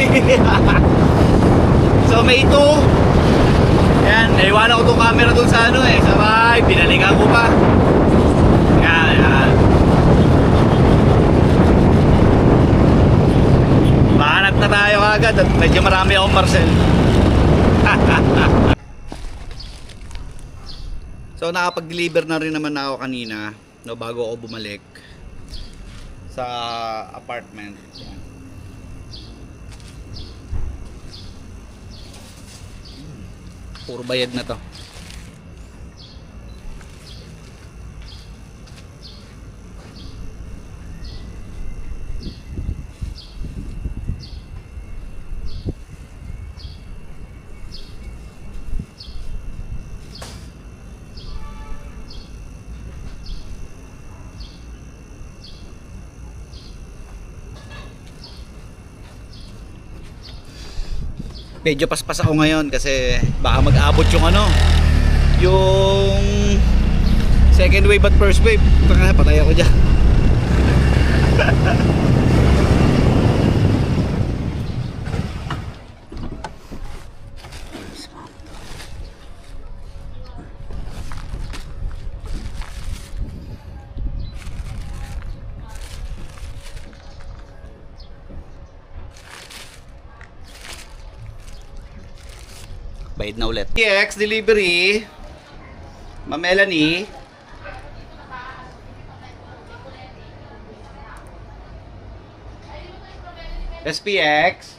delivery. So May 2. Yan, naiwanan ko tong camera dun sa ano sa bahay, binalikan ko pa. Yan, yan. Mahanap na tayo agad at medyo marami akong parcel. So nakapag-deliver na rin naman ako kanina, no, bago ako bumalik sa apartment. Yan. Puro bayad na to. Medyo paspas ako ngayon kasi baka mag-abot yung yung second wave at first wave. Patay ako dyan. Bayad na ulit. PX delivery. Ma'am Melanie. SPX.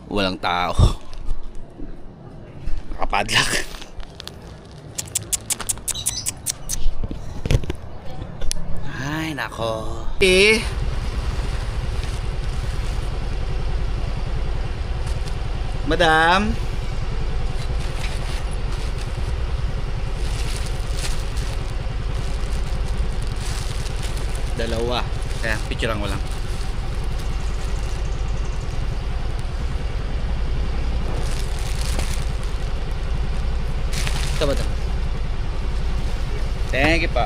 Walang tao. Nakapadlock. Ay nako. Madam. Dalawa. Kaya picturean ko lang. Ito ba ito? Thank you pa.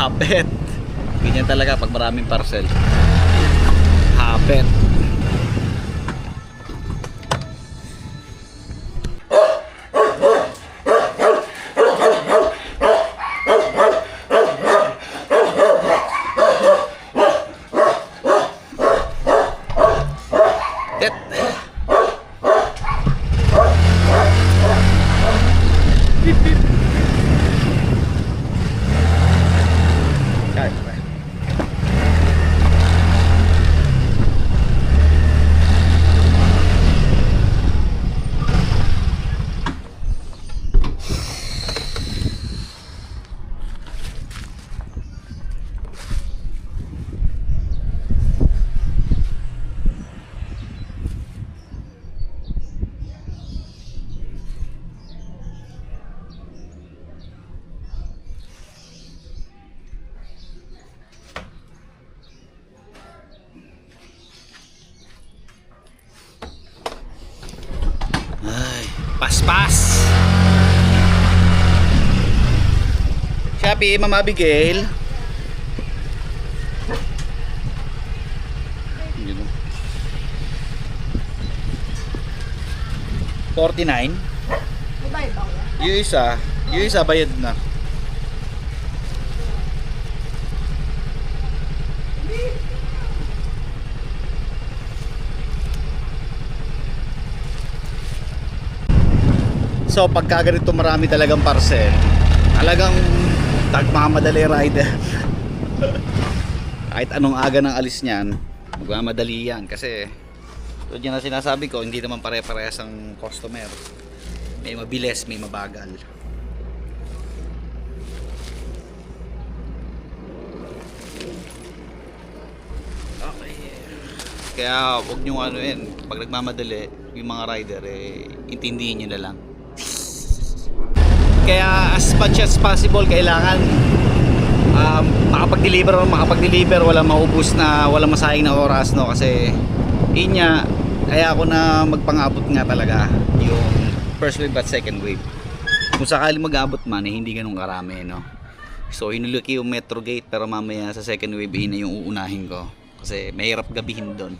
Hapet. Ganyan talaga pag maraming parcel. Hapet. Paspas. Shopee, Mama Abigail. $49. Yung isa bayad na. So pagka ganito marami talagang parcel, talagang tagmamadali rider. Kahit anong aga ng alis niyan, magmamadali yan kasi tulad yan na sinasabi ko, hindi naman pare-parehas ang customer. May mabilis, may mabagal. Okay. Kaya huwag nyo pag nagmamadali yung mga rider, intindihin nyo na lang. Kaya as much as possible kailangan makapag-deliver, walang maubos na, walang masayang na oras, no, kasi inya Kaya ako na magpangabot nga talaga yung first wave at second wave. Kung sakali mag-abot man, eh, hindi ganun karami, no? So inuluki yung Metro Gate, pero mamaya sa second wave na yung uunahin ko kasi mahirap gabihin doon.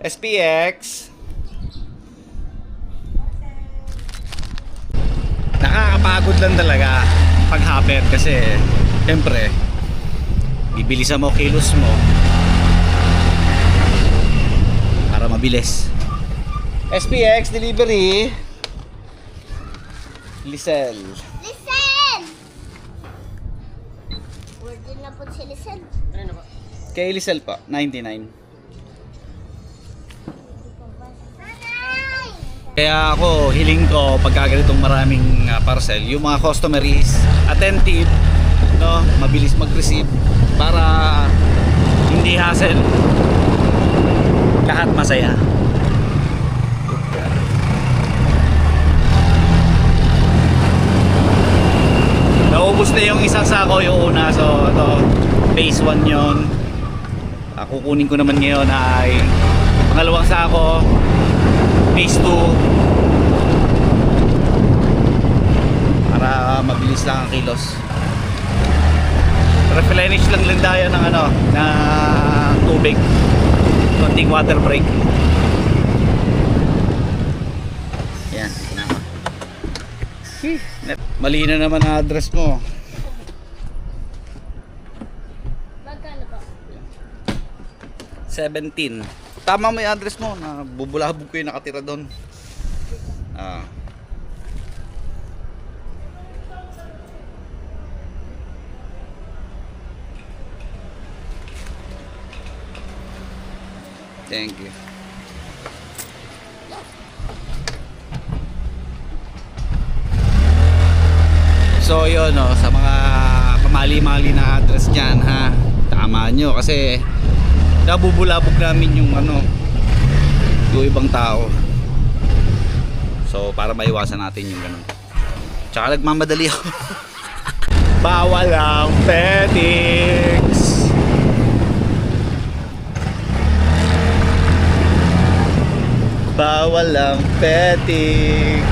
SPX. Nakakapagod lang talaga pag hopper kasi siyempre bibilisan mo kilos mo para mabilis. SPX delivery. Lisel. Listen! Word din na po si Listen. Kay Lisel pa, 99. Kaya ako, hiling ko pagka ganitong maraming parcel, yung mga customer is attentive, no? Mabilis mag-receive para hindi hassle. Lahat masaya. Naubos na yung isang sako yung una, so ito, phase 1 yun. Kukunin ko naman ngayon ay pangalawang sako, phase 2, para mabilis lang ang kilos. Replenish lang tayo ng ano, na tubig, konting water break. Yan, mali na naman ang address mo. Magkano po? 17. Tama mo yung address mo, na bubulabog ko yung nakatira doon. Thank you. So yun, no, sa mga pamali-mali na address dyan, ha, tama nyo kasi nabubulabog namin yung ano, yung ibang tao. So para maiwasan natin yung ganun. Tsaka nagmamadali ako. Bawal ang petix. Bawal ang petix.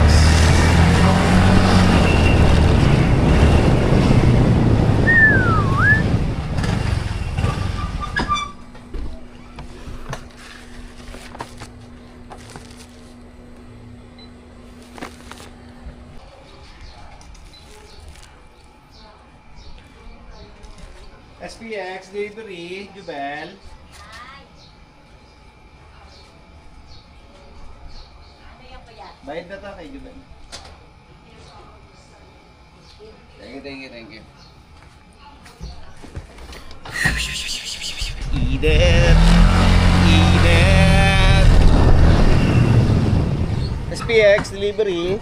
SPX delivery, Jubel. Bayad na ta kay Jubel. Thank you. Eat it. SPX delivery.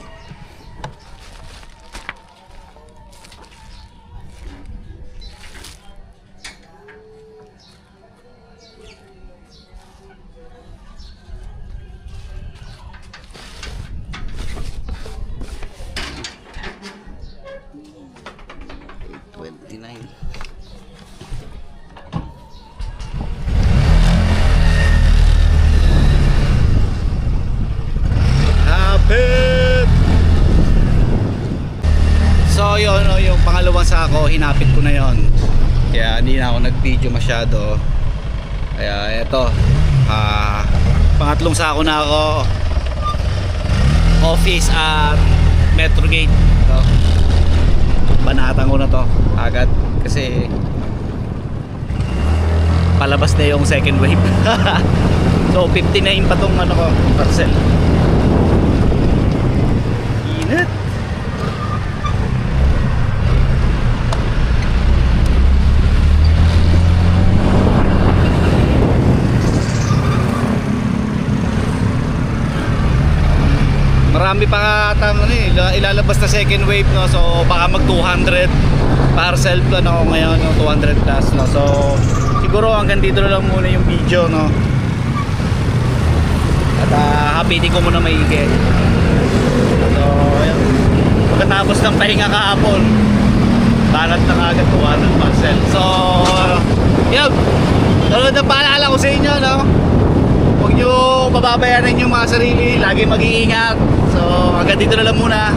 So yun, no, yung pangalawang sako hinapit ko na yon, kaya hindi na ako nag video masyado. Kaya eto, pangatlong sako na ako, office at Metro Gate. So, banatan ko na to agad kasi palabas na yung second wave. So 59 pa tong ano ko, parcel. Init. Marami pa ano ilalabas na second wave, no, so baka mag 200 parcel ano ngayon, no, 200 plus, no. So siguro hanggang dito na lang muna yung video, no. At lapitin ko muna maigi. So, ayun. Pagkatapos ng pahinga kahapon, banat na kagad gawa ng parcel. So, yun. Tulad ng paalala ko sa inyo, no? Huwag nyo pababayaran yung mga sarili. Lagi mag-iingat. So, hanggang dito na lang muna.